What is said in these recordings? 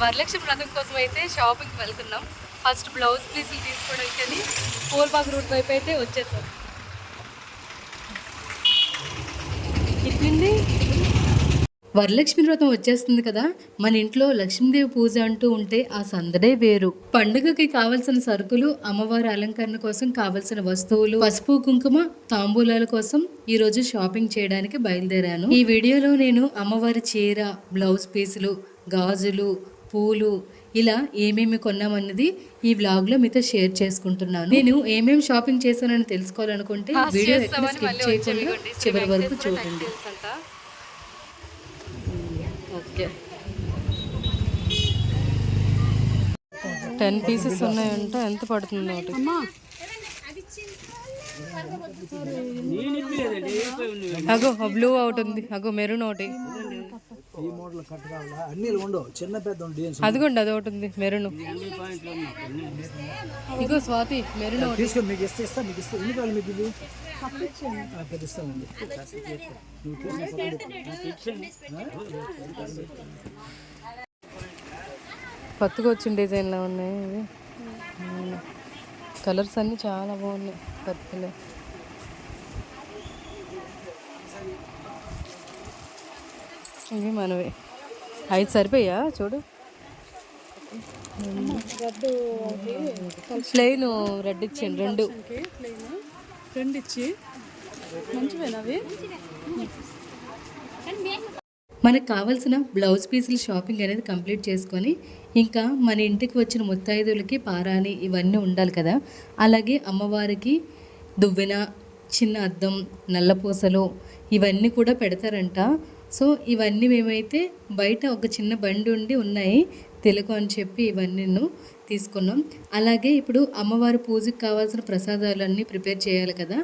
వరలక్ష్మి వ్రతం కోసం అయితే షాపింగ్కి వెళ్తున్నాం. ఫస్ట్ బ్లౌజ్ పీసులు తీసుకోవడానికి అని పూల్బాగ్ రూట్ వైపు అయితే వచ్చేసాం. ఇట్లుంది. వరలక్ష్మి వ్రతం వచ్చేస్తుంది కదా, మన ఇంట్లో లక్ష్మీదేవి పూజ అంటూ ఉంటే ఆ సందడే వేరు. పండుగకి కావలసిన సరుకులు, అమ్మవారి అలంకరణ కోసం కావలసిన వస్తువులు, పసుపు కుంకుమ, తాంబూలాల కోసం ఈ రోజు షాపింగ్ చేయడానికి బయలుదేరాను. ఈ వీడియోలో నేను అమ్మవారి చీర, బ్లౌజ్ పీసులు, గాజులు, పూలు ఇలా ఏమేమి కొన్నామన్నది ఈ వ్లాగ్ లో మీతో షేర్ చేసుకుంటున్నాను. నేను ఏమేమి షాపింగ్ చేశానని తెలుసుకోవాలనుకుంటే వీడియో ఎక్కడ స్కిప్ చేయకుండా చివరి వరకు చూడండి. ఓకే, 10 పీసెస్ ఉన్నాయంట. ఎంత పడుతుంది ఒకటి? అగో బ్లూ ఒకటి ఉంది, అగో మెరూన్ ఒకటి, అదిగోండి అది ఒకటి ఉంది మెరూన్. ఇగో స్వాతి మెరూన్ కొత్తగా వచ్చిన డిజైన్లో ఉన్నాయి ఇవి. కలర్స్ అన్నీ చాలా బాగున్నాయి. పర్పుల్, ఇవి మనవి. 5 సరిపోయా చూడు. ప్లెయిన్ రెడ్ ఇచ్చాను, 2 ఇచ్చి మంచివేనవి. మనకు కావాల్సిన బ్లౌజ్ పీసులు షాపింగ్ అనేది కంప్లీట్ చేసుకొని ఇంకా మన ఇంటికి వచ్చిన ముత్తైదులకి పారాని ఇవన్నీ ఉండాలి కదా. అలాగే అమ్మవారికి దువ్వెన, చిన్న అద్దం, నల్లపూసలు ఇవన్నీ కూడా పెడతారంట. సో ఇవన్నీ మేమైతే బయట ఒక చిన్న బండి ఉండి ఉన్నాయి తెలుగు అని చెప్పి ఇవన్నీ తీసుకున్నాం. అలాగే ఇప్పుడు అమ్మవారి పూజకి కావాల్సిన ప్రసాదాలన్నీ ప్రిపేర్ చేయాలి కదా,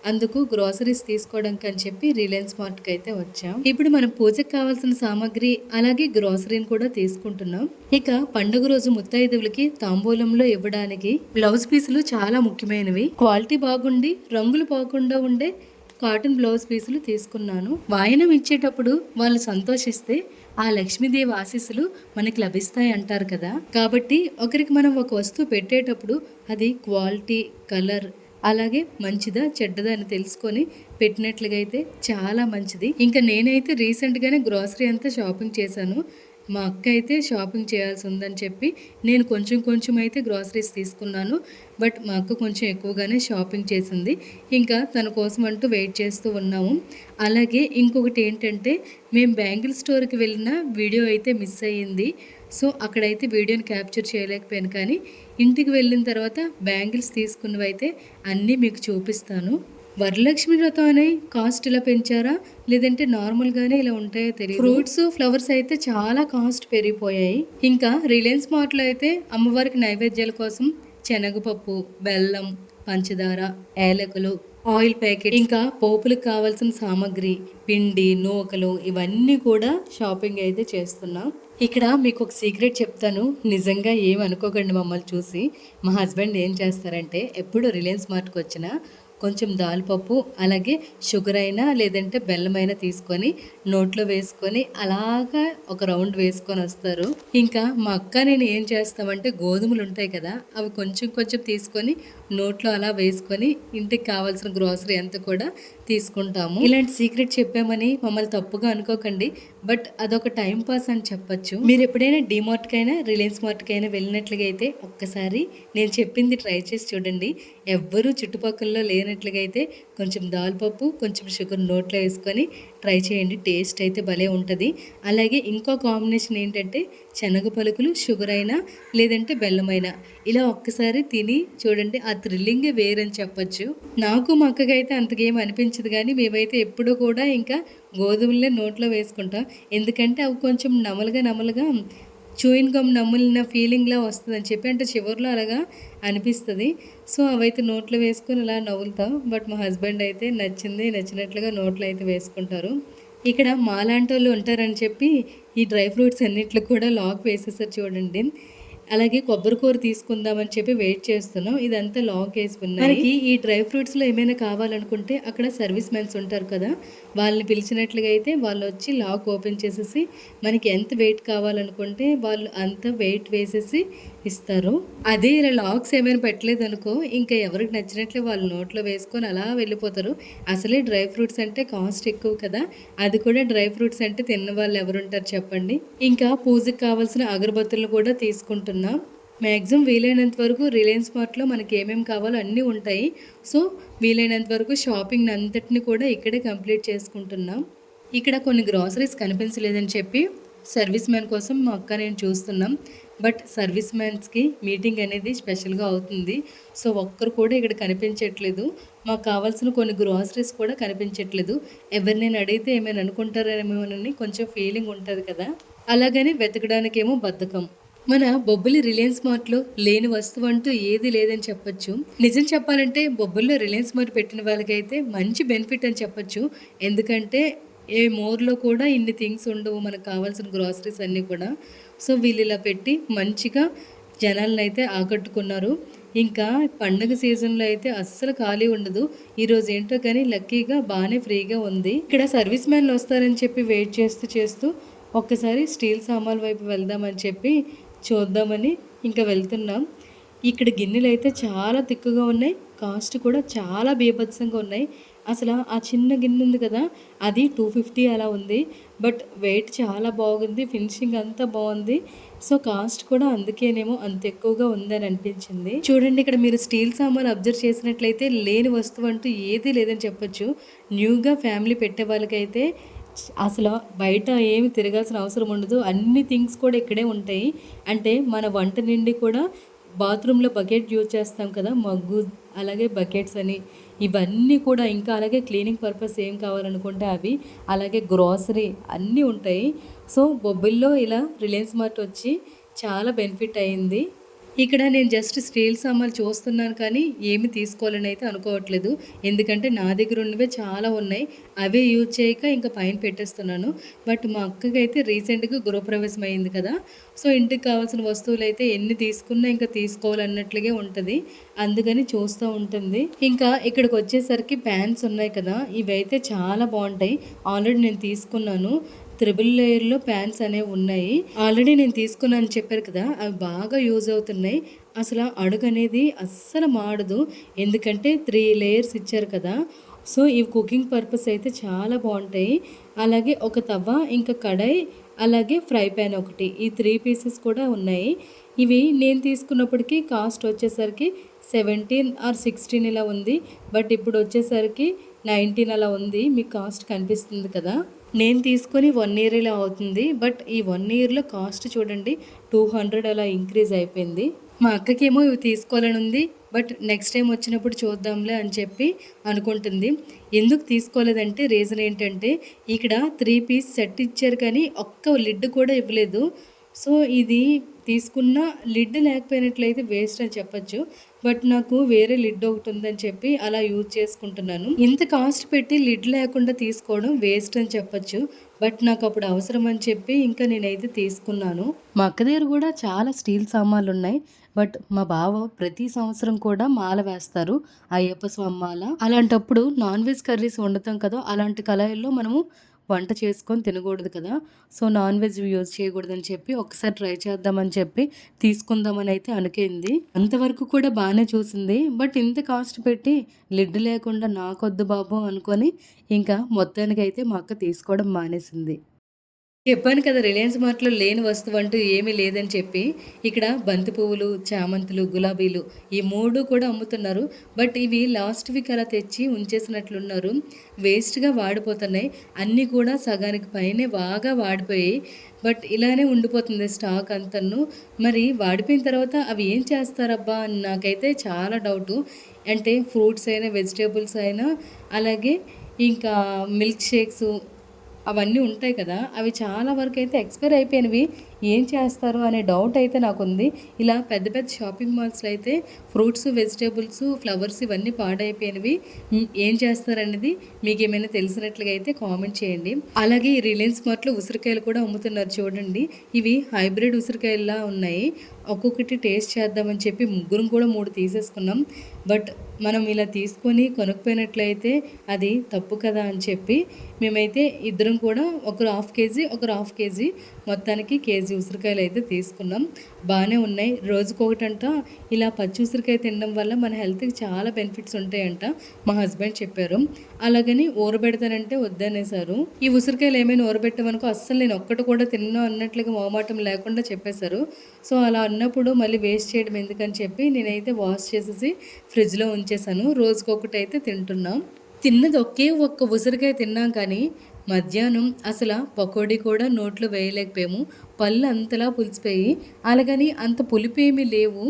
అందుకు గ్రోసరీస్ తీసుకోవడానికి అని చెప్పి రిలయన్స్ మార్ట్కి అయితే వచ్చాం. ఇప్పుడు మనం పూజకు కావాల్సిన సామాగ్రి అలాగే గ్రోసరీని కూడా తీసుకుంటున్నాం. ఇక పండుగ రోజు ముత్తైదువులకి తాంబూలంలో ఇవ్వడానికి బ్లౌజ్ పీసులు చాలా ముఖ్యమైనవి. క్వాలిటీ బాగుండి రంగులు పోకుండా ఉండే కాటన్ బ్లౌజ్ పీసులు తీసుకున్నాను. వాయనం ఇచ్చేటప్పుడు వాళ్ళు సంతోషిస్తే ఆ లక్ష్మీదేవి ఆశీస్సులు మనకి లభిస్తాయి అంటారు కదా. కాబట్టి ఒకరికి మనం ఒక వస్తువు పెట్టేటప్పుడు అది క్వాలిటీ, కలర్ అలాగే మంచిదా చెడ్డదా అని తెలుసుకొని పెట్టినట్లుగా అయితే చాలా మంచిది. ఇంకా నేనైతే రీసెంట్గానే గ్రోసరీ అంతా షాపింగ్ చేశాను. మా అక్క అయితే షాపింగ్ చేయాల్సి ఉందని చెప్పి నేను కొంచెం అయితే గ్రోసరీస్ తీసుకున్నాను. బట్ మా అక్క కొంచెం ఎక్కువగానే షాపింగ్ చేసింది. ఇంకా తన కోసం అంటూ వెయిట్ చేస్తూ ఉన్నాము. అలాగే ఇంకొకటి ఏంటంటే, మేము బ్యాంగిల్ స్టోర్కి వెళ్ళిన వీడియో అయితే మిస్ అయ్యింది. సో అక్కడైతే వీడియోని క్యాప్చర్ చేయలేకపోయాను. కానీ ఇంటికి వెళ్ళిన తర్వాత బ్యాంగిల్స్ తీసుకున్నవి అయితే అన్నీ మీకు చూపిస్తాను. వరలక్ష్మి వ్రతం అనే కాస్ట్ ఇలా పెంచారా లేదంటే నార్మల్గానే ఇలా ఉంటాయో తెలియదు. ఫ్రూట్స్, ఫ్లవర్స్ అయితే చాలా కాస్ట్ పెరిగిపోయాయి. ఇంకా రిలయన్స్ మార్ట్లో అయితే అమ్మవారికి నైవేద్యాల కోసం శనగపప్పు, బెల్లం, పంచదార, ఏలకులు, ఆయిల్ ప్యాకెట్, ఇంకా పోపులకు కావాల్సిన సామాగ్రి, పిండి, నూకలు ఇవన్నీ కూడా షాపింగ్ అయితే చేస్తున్నాం. ఇక్కడ మీకు ఒక సీక్రెట్ చెప్తాను, నిజంగా ఏమనుకోకండి మమ్మల్ని చూసి. మా హస్బెండ్ ఏం చేస్తారంటే ఎప్పుడు రిలయన్స్ మార్ట్కి వచ్చినా కొంచెం దాల్పప్పు అలాగే షుగర్ అయినా లేదంటే బెల్లమైనా తీసుకొని నోట్లో వేసుకొని అలాగా ఒక రౌండ్ వేసుకొని వస్తారు. ఇంకా మా అక్క నేను ఏం చేస్తామంటే గోధుమలు ఉంటాయి కదా, అవి కొంచెం తీసుకొని నోట్లో అలా వేసుకొని ఇంటికి కావాల్సిన గ్రోసరీ అంతా కూడా తీసుకుంటాము. ఇలాంటి సీక్రెట్ చెప్పామని మమ్మల్ని తప్పుగా అనుకోకండి, బట్ అదొక టైం పాస్ అని చెప్పచ్చు. మీరు ఎప్పుడైనా డిమార్ట్కి అయినా రిలయన్స్ మార్ట్కి అయినా వెళ్ళినట్లుగా అయితే ఒక్కసారి నేను చెప్పింది ట్రై చేసి చూడండి. ఎవ్వరూ చుట్టుపక్కలలో లేనట్లుగా అయితే కొంచెం దాల్పప్పు, కొంచెం షుగర్ నోట్లో వేసుకొని ట్రై చేయండి. టేస్ట్ అయితే భలే ఉంటుంది. అలాగే ఇంకో కాంబినేషన్ ఏంటంటే శనగ పలుకులు, షుగర్ అయినా లేదంటే బెల్లమైనా ఇలా ఒక్కసారి తిని చూడండి. ఆ థ్రిల్లింగే వేరని చెప్పచ్చు. నాకు మా అక్కగా అయితే అంతకేం అనిపించదు, కానీ మేమైతే ఎప్పుడూ కూడా ఇంకా గోధుమలనే నోట్లో వేసుకుంటాం. ఎందుకంటే అవి కొంచెం నమలుగా చూయిన్ గమ్ నమ్ములిన ఫీలింగ్లా వస్తుందని చెప్పి, అంటే చివరిలో అలాగా అనిపిస్తుంది. సో అవైతే నోట్లో వేసుకొని అలా నవ్వులుతాం. బట్ మా హస్బెండ్ అయితే నచ్చినట్లుగా నోట్లో అయితే వేసుకుంటారు. ఇక్కడ మాలాంటి వాళ్ళు ఉంటారని చెప్పి ఈ డ్రై ఫ్రూట్స్ అన్నిట్లో కూడా లాక్ వేసేసారు చూడండి. అలాగే కొబ్బరి కూర తీసుకుందామని చెప్పి వెయిట్ చేస్తున్నాం. ఇదంతా లాంగ్ కేస్ ఉన్నాయి. మనకి ఈ డ్రై ఫ్రూట్స్‌లో ఏమైనా కావాలనుకుంటే అక్కడ సర్వీస్ మెన్స్ ఉంటారు కదా! వాళ్ళని పిలిచినట్లుగా అయితే వాళ్ళొచ్చి లాక్ ఓపెన్ చేసేసి మనకి ఎంత వెయిట్ కావాలనుకుంటే వాళ్ళు అంత వెయిట్ వేసేసి ఇస్తారు. అదే ఇలా లాక్స్ ఏమైనా పెట్టలేదనుకో ఇంకా ఎవరికి నచ్చినట్లు వాళ్ళు నోట్లో వేసుకొని అలా వెళ్ళిపోతారు. అసలే డ్రై ఫ్రూట్స్ అంటే కాస్ట్ ఎక్కువ కదా! అది కూడా డ్రై ఫ్రూట్స్ అంటే తిన్న వాళ్ళు ఎవరుంటారు చెప్పండి. ఇంకా పూజకి కావాల్సిన అగరబత్తులు కూడా తీసుకుంటున్నాం. మ్యాక్సిమం వీలైనంత వరకు రిలయన్స్ మార్ట్‌లో మనకి ఏమేమి కావాలో అన్నీ ఉంటాయి. సో, వీలైనంత వరకు షాపింగ్ అంతటిని కూడా ఇక్కడే కంప్లీట్ చేసుకుంటున్నాం. ఇక్కడ కొన్ని గ్రాసరీస్ కనిపించలేదని చెప్పి సర్వీస్ మ్యాన్ కోసం మా అక్క నేను చూస్తున్నాం. బట్ సర్వీస్ మ్యాన్స్‌కి మీటింగ్ అనేది స్పెషల్‌గా అవుతుంది. సో, ఒక్కరు కూడా ఇక్కడ కనిపించట్లేదు. మాకు కావాల్సిన కొన్ని గ్రాసరీస్ కూడా కనిపించట్లేదు. ఎవరినైనా అడిగితే ఏమైనా అనుకుంటారేమోనని కొంచెం ఫీలింగ్ ఉంటది కదా! అలాగని వెతకడానికేమో బద్ధకం. మన బొబ్బిలి రిలయన్స్ మార్ట్‌లో లేని వస్తువు అంటూ ఏది లేదని చెప్పొచ్చు. నిజం చెప్పాలంటే బొబ్బిలిలో రిలయన్స్ మార్ట్ పెట్టిన వాళ్ళకైతే మంచి బెనిఫిట్ అని చెప్పొచ్చు. ఎందుకంటే ఏ మోర్‌లో కూడా ఇన్ని థింగ్స్ ఉండవు. మనకు కావాల్సిన గ్రాసరీస్ అన్నీ కూడా. సో, వీళ్ళు ఇలా పెట్టి మంచిగా జనాలనైతే ఆకట్టుకున్నారు. ఇంకా పండగ సీజన్‌లో అయితే అస్సలు ఖాళీ ఉండదు. ఈరోజు ఏంటో కానీ లక్కీగా బానే ఫ్రీగా ఉంది. ఇక్కడ సర్వీస్ మ్యాన్‌లు వస్తారని చెప్పి వెయిట్ చేస్తూ ఒక్కసారి స్టీల్ సామాన్ల వైపు వెళ్దామని చెప్పి చూద్దామని ఇంకా వెళ్తున్నాం. ఇక్కడ గిన్నెలైతే చాలా తిక్కుగా ఉన్నాయి. కాస్ట్ కూడా చాలా బీభత్సంగా ఉన్నాయి. అసల ఆ చిన్న గిన్నె ఉంది కదా! అది 250 అలా ఉంది. బట్ వెయిట్ చాలా బాగుంది. ఫినిషింగ్ అంతా బాగుంది. సో, కాస్ట్ కూడా అందుకేనేమో అంత ఎక్కువగా ఉందని అనిపించింది. చూడండి ఇక్కడ మీరు స్టీల్ సామాన్లు అబ్జర్వ్ చేసినట్లయితే లేని వస్తువు అంటూ ఏదీ లేదని చెప్పొచ్చు. న్యూగా ఫ్యామిలీ పెట్టే వాళ్ళకైతే అసలు బయట ఏమి తిరగాల్సిన అవసరం ఉండదు. అన్ని థింగ్స్ కూడా ఇక్కడే ఉంటాయి. అంటే మన వంట నిండి కూడా బాత్రూంలో బకెట్ యూజ్ చేస్తాం కదా! మగ్గు అలాగే బకెట్స్ అని ఇవన్నీ కూడా ఇంకా అలాగే క్లీనింగ్ పర్పస్ ఏం కావాలనుకుంటే అవి అలాగే గ్రోసరీ అన్నీ ఉంటాయి. సో, బొబ్బిలిలో ఇలా రిలయన్స్ మార్ట్ వచ్చి చాలా బెనిఫిట్ అయింది. ఇక్కడ నేను జస్ట్ స్టీల్ సామాన్లు చూస్తున్నాను కానీ ఏమి తీసుకోవాలని అయితే అనుకోవట్లేదు. ఎందుకంటే నా దగ్గర ఉన్నవే చాలా ఉన్నాయి. అవే యూజ్ చేయక ఇంకా పైన పెట్టేస్తున్నాను. బట్ మా అక్కకైతే రీసెంట్‌గా గృహప్రవేశం అయింది కదా! సో, ఇంటికి కావాల్సిన వస్తువులైతే ఎన్ని తీసుకున్నా ఇంకా తీసుకోవాలన్నట్లుగే ఉంటది. అందుకని చూస్తూ ఉంటుంది. ఇంకా ఇక్కడికొచ్చేసరికి ప్యాన్స్ ఉన్నాయి కదా! ఇవైతే చాలా బావుంటాయి. ఆల్రెడీ నేను తీసుకున్నాను. త్రిబుల్ లేయర్‌లో ప్యాన్స్ అనేవి ఉన్నాయి. ఆల్రెడీ నేను తీసుకున్నానని చెప్పారు కదా! అవి బాగా యూజ్ అవుతున్నాయి. అసల అడుగనేది అస్సలు మాడదు. ఎందుకంటే 3 లేయర్స్ ఇచ్చారు కదా! సో, ఇవి కుకింగ్ పర్పస్ అయితే చాలా బావుంటాయి. అలాగే ఒక తవ్వ, ఇంకా కడాయి, అలాగే ఫ్రై పాన్ ఒకటి. ఈ 3 పీసెస్ కూడా ఉన్నాయి. ఇవి నేను తీసుకున్నప్పటికి కాస్ట్ వచ్చేసరికి 17 ఆర్ 16 ఇలా ఉంది. బట్ ఇప్పుడు వచ్చేసరికి 19 అలా ఉంది. మీకు కాస్ట్ కనిపిస్తుంది కదా! నేను తీసుకొని 1 ఇయర్ ఇలా అవుతుంది. బట్ ఈ 1 ఇయర్‌లో కాస్ట్ చూడండి 200 అలా ఇంక్రీజ్ అయిపోయింది. మా అక్కకేమో ఇవి తీసుకోవాలని ఉంది. బట్ నెక్స్ట్ టైమ్ వచ్చినప్పుడు చూద్దాంలే అని చెప్పి అనుకుంటుంది. ఎందుకు తీసుకోలేదంటే రీజన్ ఏంటంటే ఇక్కడ 3 పీస్ సెట్ ఇచ్చారు కానీ ఒక్క లిడ్ కూడా ఇవ్వలేదు. సో, ఇది తీసుకున్న లిడ్ లేకపోయినట్లయితే వేస్ట్ అని చెప్పొచ్చు. బట్ నాకు వేరే లిడ్ ఒకటి ఉందని చెప్పి అలా యూజ్ చేసుకుంటున్నాను. ఇంత కాస్ట్ పెట్టి లిడ్ లేకుండా తీసుకోవడం వేస్ట్ అని చెప్పొచ్చు. బట్ నాకు అప్పుడు అవసరం అని చెప్పి ఇంకా నేనైతే తీసుకున్నాను. మా అక్క దగ్గర కూడా చాలా స్టీల్ సామాన్లు ఉన్నాయి. బట్ మా బావ ప్రతి సంవత్సరం కూడా మాల వేస్తారు. అయ్యప్ప స్వామి మాల. అలాంటప్పుడు నాన్ వెజ్ కర్రీస్ వండుతాం కదా! అలాంటి కళాయిల్లో మనము వంట చేసుకొని తినకూడదు కదా! సో, నాన్ వెజ్ యూజ్ చేయకూడదని చెప్పి ఒకసారి ట్రై చేద్దామని చెప్పి తీసుకుందామని అయితే అనుకుంది. అంతవరకు కూడా బాగానే చూసింది. బట్ ఇంత కాస్ట్ పెట్టి లిడ్ లేకుండా నాకొద్దు బాబు అనుకొని ఇంకా మొత్తానికైతే మా అక్క తీసుకోవడం మానేసింది. చెప్పాను కదా! రిలయన్స్ మార్ట్‌లో లేని వస్తువు అంటూ ఏమీ లేదని చెప్పి. ఇక్కడ బంతి పువ్వులు, చామంతులు, గులాబీలు ఈ 3 కూడా అమ్ముతున్నారు. బట్ ఇవి లాస్ట్ వీక్ అలా తెచ్చి ఉంచేసినట్లున్నారు. వేస్ట్‌గా వాడిపోతున్నాయి. అన్నీ కూడా సగానికి పైనే బాగా వాడిపోయాయి. బట్ ఇలానే ఉండిపోతుంది స్టాక్ అంతాను. మరి వాడిపోయిన తర్వాత అవి ఏం చేస్తారబ్బా అని నాకైతే చాలా డౌటు. అంటే ఫ్రూట్స్ అయినా, వెజిటబుల్స్ అయినా అలాగే ఇంకా మిల్క్ షేక్సు అవన్నీ ఉంటాయి కదా! అవి చాలా వరకైతే ఎక్స్‌పైర్ అయిపోయినవి. ఏం చేస్తారు అనే డౌట్ అయితే నాకుంది. ఇలా పెద్ద పెద్ద షాపింగ్ మాల్స్‌లో అయితే ఫ్రూట్స్, వెజిటబుల్స్, ఫ్లవర్స్ ఇవన్నీ పాడైపోయినవి ఏం చేస్తారనేది మీకేమైనా తెలిసినట్లుగా అయితే కామెంట్ చేయండి. అలాగే ఈ రిలయన్స్ మార్ట్‌లో ఉసిరికాయలు కూడా అమ్ముతున్నారు చూడండి. ఇవి హైబ్రిడ్ ఉసిరికాయల్లా ఉన్నాయి. ఒక్కొక్కటి టేస్ట్ చేద్దామని చెప్పి ముగ్గురం కూడా 3 తీసేసుకున్నాం. బట్ మనం ఇలా తీసుకొని కొనుక్కుపోయినట్లయితే అది తప్పు కదా అని చెప్పి మేమైతే ఇద్దరం కూడా ఒకరు హాఫ్ కేజీ, ఒకరు హాఫ్ కేజీ మొత్తానికి కేజీ ఉసిరికాయలు అయితే తీసుకున్నాం. బాగానే ఉన్నాయి. రోజుకొకటంట ఇలా పచ్చి ఉసిరికాయ తినడం వల్ల మన హెల్త్‌కి చాలా బెనిఫిట్స్ ఉంటాయంట మా హస్బెండ్ చెప్పారు. అలాగని ఊరబెడతానంటే వద్దనేసారు. ఈ ఉసిరికాయలు ఏమైనా ఊరబెట్టామనుకో అస్సలు నేను ఒక్కటి కూడా తినను అన్నట్లుగా మొహమాటం లేకుండా చెప్పేశారు. సో అలా అన్నప్పుడు మళ్ళీ వేస్ట్ చేయడం ఎందుకని చెప్పి నేనైతే వాష్ చేసేసి ఫ్రిడ్జ్‌లో ఉంచేసాను. రోజుకొకటైతే తింటున్నాం. తిన్నది ఒకే ఒక్క ఉసిరికాయ తిన్నాం కానీ మధ్యాహ్నం అసల పకోడీ కూడా నోట్లో వేయలేకపోయాము. పళ్ళు అంతలా పులిసిపోయి, అలాగని అంత పులిపేమీ లేవు.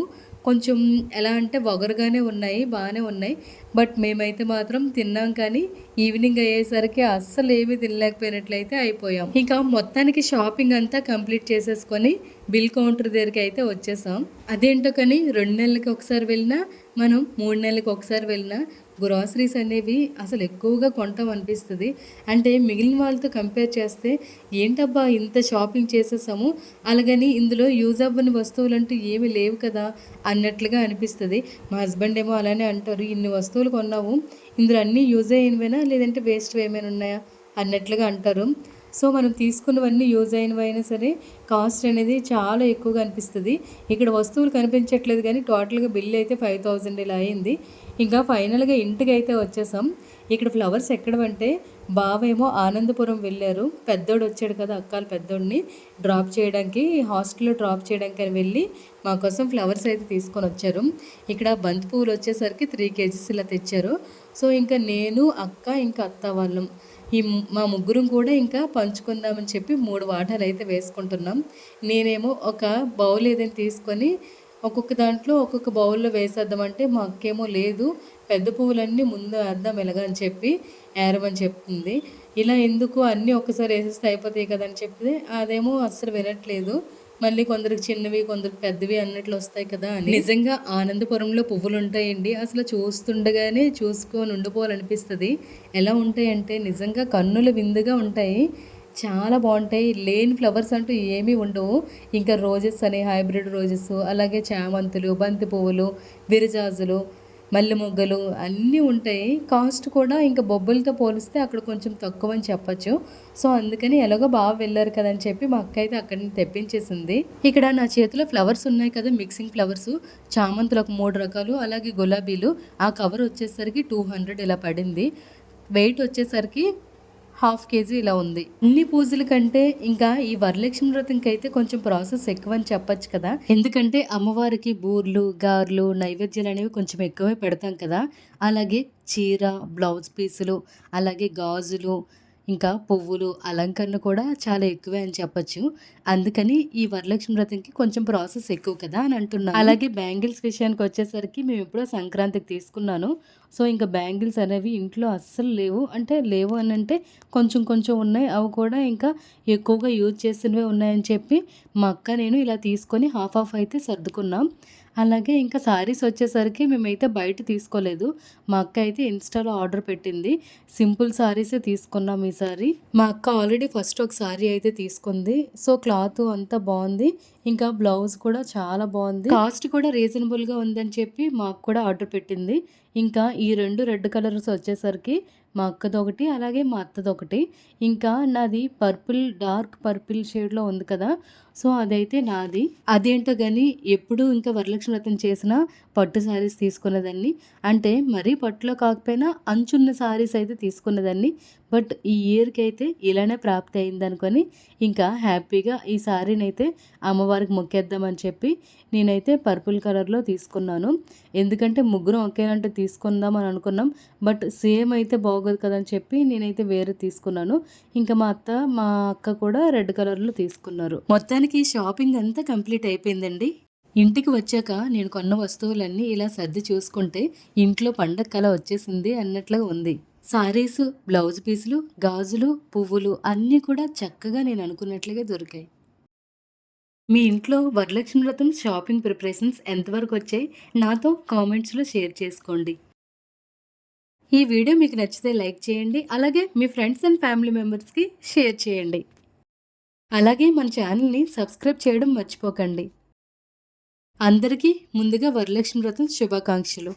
కొంచెం ఎలా అంటే వగరుగానే ఉన్నాయి, బాగానే ఉన్నాయి. బట్ మేమైతే మాత్రం తిన్నాం కానీ ఈవినింగ్ అయ్యేసరికి అస్సలు ఏమీ తినలేకపోయినట్లయితే అయిపోయాం. ఇంకా మొత్తానికి షాపింగ్ అంతా కంప్లీట్ చేసేసుకొని బిల్ కౌంటర్ దగ్గరికి అయితే వచ్చేసాం. అదేంటో కానీ 2 నెలలకి ఒకసారి వెళ్ళినా, మనం 3 నెలలకి ఒకసారి వెళ్ళినా గ్రాసరీస్ అనేవి అసలు ఎక్కువగా కొంటాం అనిపిస్తుంది. అంటే మిగిలిన వాళ్ళతో కంపేర్ చేస్తే ఏంటబ్బా ఇంత షాపింగ్ చేసేసాము, అలాగని ఇందులో యూజ్ అవ్వని వస్తువులంటూ ఏమీ లేవు కదా అన్నట్లుగా అనిపిస్తుంది. మా హస్బెండ్ ఏమో అలానే అంటారు, ఇన్ని వస్తువులు కొన్నావు, ఇందులో అన్నీ యూజ్ అయినవేనా లేదంటే వేస్ట్ ఏమైనా ఉన్నాయా అన్నట్లుగా అంటారు. సో మనం తీసుకున్నవన్నీ యూజ్ అయినవైనా సరే కాస్ట్ అనేది చాలా ఎక్కువగా అనిపిస్తుంది. ఇక్కడ వస్తువులు కనిపించట్లేదు కానీ టోటల్గా బిల్ అయితే 5000 ఇలా అయింది. ఇంకా ఫైనల్గా ఇంటికి అయితే వచ్చేసాం. ఇక్కడ ఫ్లవర్స్ ఎక్కడమంటే బావేమో ఆనందపురం వెళ్ళారు. పెద్దోడు వచ్చాడు కదా, అక్కాల పెద్దోడిని డ్రాప్ చేయడానికి, హాస్టల్లో డ్రాప్ చేయడానికి అని వెళ్ళి మా కోసం ఫ్లవర్స్ అయితే తీసుకొని వచ్చారు. ఇక్కడ బంతి పువ్వులు వచ్చేసరికి 3 కేజీస్ ఇలా తెచ్చారు. సో ఇంకా నేను, అక్క, ఇంకా అత్త వాళ్ళం మా ముగ్గురం కూడా ఇంకా పంచుకుందామని చెప్పి 3 వాటాలు అయితే వేసుకుంటున్నాం. నేనేమో ఒక బౌల్ ఏదైనా తీసుకొని ఒక్కొక్క దాంట్లో ఒక్కొక్క బౌల్లో వేసేద్దామంటే మా అక్కేమో లేదు, పెద్ద పువ్వులన్నీ ముందు వేద్దాం ఎలాగా అని చెప్పి ఏరమని చెప్తుంది. ఇలా ఎందుకు అన్నీ ఒక్కసారి వేసేస్తే అయిపోతాయి కదా అని చెప్తే అదేమో అస్సలు వినట్లేదు. మళ్ళీ కొందరికి చిన్నవి, కొందరికి పెద్దవి అన్నట్లు వస్తాయి కదా అని. నిజంగా ఆనందపురంలో పువ్వులు ఉంటాయండి. అసలు చూస్తుండగానే చూసుకొని ఉండిపోవాలనిపిస్తుంది. ఎలా ఉంటాయంటే నిజంగా కన్నుల విందుగా ఉంటాయి. చాలా బాగుంటాయి. లేని ఫ్లవర్స్ అంటూ ఏమీ ఉండవు. ఇంకా రోజెస్ అని హైబ్రిడ్ రోజెస్, అలాగే చామంతులు, బంతి పువ్వులు, విరజాజులు, మల్లె మొగ్గలు అన్నీ ఉంటాయి. కాస్ట్ కూడా ఇంకా బొబ్బులతో పోలిస్తే అక్కడ కొంచెం తక్కువ అని చెప్పచ్చు. సో అందుకని ఎలాగో బాగా వెళ్ళారు కదా అని చెప్పి మా అక్క అయితే అక్కడి నుంచి తెప్పించేసింది. ఇక్కడ నా చేతిలో ఫ్లవర్స్ ఉన్నాయి కదా, మిక్సింగ్ ఫ్లవర్స్, చామంతులు ఒక 3 రకాలు, అలాగే గులాబీలు. ఆ కవర్ వచ్చేసరికి 200 ఇలా పడింది. వెయిట్ వచ్చేసరికి హాఫ్ కేజీ ఇలా ఉంది. అన్ని పూజల కంటే ఇంకా ఈ వరలక్ష్మి వ్రతంకి అయితే కొంచెం ప్రాసెస్ ఎక్కువ అని చెప్పచ్చు కదా. ఎందుకంటే అమ్మవారికి బూర్లు, గార్లు, నైవేద్యాలు అనేవి కొంచెం ఎక్కువే పెడతాం కదా. అలాగే చీర, బ్లౌజ్ పీసులు, అలాగే గాజులు, ఇంకా పువ్వులు, అలంకరణ కూడా చాలా ఎక్కువే అని చెప్పచ్చు. అందుకని ఈ వరలక్ష్మి వ్రతంకి కొంచెం ప్రాసెస్ ఎక్కువ కదా అని అంటున్నాను. అలాగే బ్యాంగిల్స్ విషయానికి వచ్చేసరికి మేము ఎప్పుడో సంక్రాంతికి తీసుకున్నాను. సో ఇంకా బ్యాంగిల్స్ అనేవి ఇంట్లో అస్సలు లేవు. అంటే లేవు అని అంటే కొంచెం కొంచెం ఉన్నాయి. అవి కూడా ఇంకా ఎక్కువగా యూజ్ చేసినవే ఉన్నాయని చెప్పి మా అక్క నేను ఇలా తీసుకొని హాఫ్ హాఫ్ అయితే సర్దుకున్నాం. అలాగే ఇంకా శారీస్ వచ్చేసరికి మేమైతే బయట తీసుకోలేదు. మా అక్క అయితే ఇన్స్టాలో ఆర్డర్ పెట్టింది. సింపుల్ శారీసే తీసుకున్నాం ఈసారి. మా అక్క ఆల్రెడీ ఫస్ట్ ఒక శారీ అయితే తీసుకుంది. సో క్లాత్ అంతా బాగుంది. ఇంకా బ్లౌజ్ కూడా చాలా బాగుంది. కాస్ట్ కూడా రీజనబుల్గా ఉందని చెప్పి మాకు కూడా ఆర్డర్ పెట్టింది. ఇంకా ఈ 2 రెడ్ కలర్స్ వచ్చేసరికి మా అక్కదొకటి, అలాగే మా అత్తదొకటి. ఇంకా నాది పర్పుల్, డార్క్ పర్పుల్ షేడ్లో ఉంది కదా, సో అదైతే నాది. అదేంటో కానీ ఎప్పుడు ఇంకా వరలక్ష్మి వ్రతం చేసిన పట్టు శారీస్ తీసుకున్నదాన్ని. అంటే మరీ పట్టులో కాకపోయినా అంచున్న శారీస్ అయితే తీసుకున్నదాన్ని. బట్ ఈ ఇయర్కి అయితే ఇలానే ప్రాప్తి అయింది అనుకొని ఇంకా హ్యాపీగా ఈ శారీని అయితే అమ్మవారికి మొక్కేద్దామని చెప్పి నేనైతే పర్పుల్ కలర్లో తీసుకున్నాను. ఎందుకంటే ముగ్గురం ఒకేనంటే తీసుకుందాం అని అనుకున్నాం. బట్ సేమ్ అయితే బాగోదు కదని చెప్పి నేనైతే వేరే తీసుకున్నాను. ఇంకా మా అత్త, మా అక్క కూడా రెడ్ కలర్లో తీసుకున్నారు. మొత్తానికి షాపింగ్ అంతా కంప్లీట్ అయిపోయిందండి. ఇంటికి వచ్చాక నేను కొన్న వస్తువులన్నీ ఇలా సర్ది చూసుకుంటే ఇంట్లో పండగ కళ వచ్చేసింది అన్నట్లుగా ఉంది. సారీసు, బ్లౌజ్ పీసులు, గాజులు, పువ్వులు అన్నీ కూడా చక్కగా నేను అనుకున్నట్లుగా దొరికాయి. మీ ఇంట్లో వరలక్ష్మి వ్రతం షాపింగ్ ప్రిపరేషన్స్ ఎంతవరకు వచ్చాయి నాతో కామెంట్స్లో షేర్ చేసుకోండి. ఈ వీడియో మీకు నచ్చితే లైక్ చేయండి. అలాగే మీ ఫ్రెండ్స్ అండ్ ఫ్యామిలీ మెంబర్స్కి షేర్ చేయండి. అలాగే మన ఛానల్ని సబ్స్క్రైబ్ చేయడం మర్చిపోకండి. అందరికీ ముందుగా వరలక్ష్మి వ్రతం శుభాకాంక్షలు.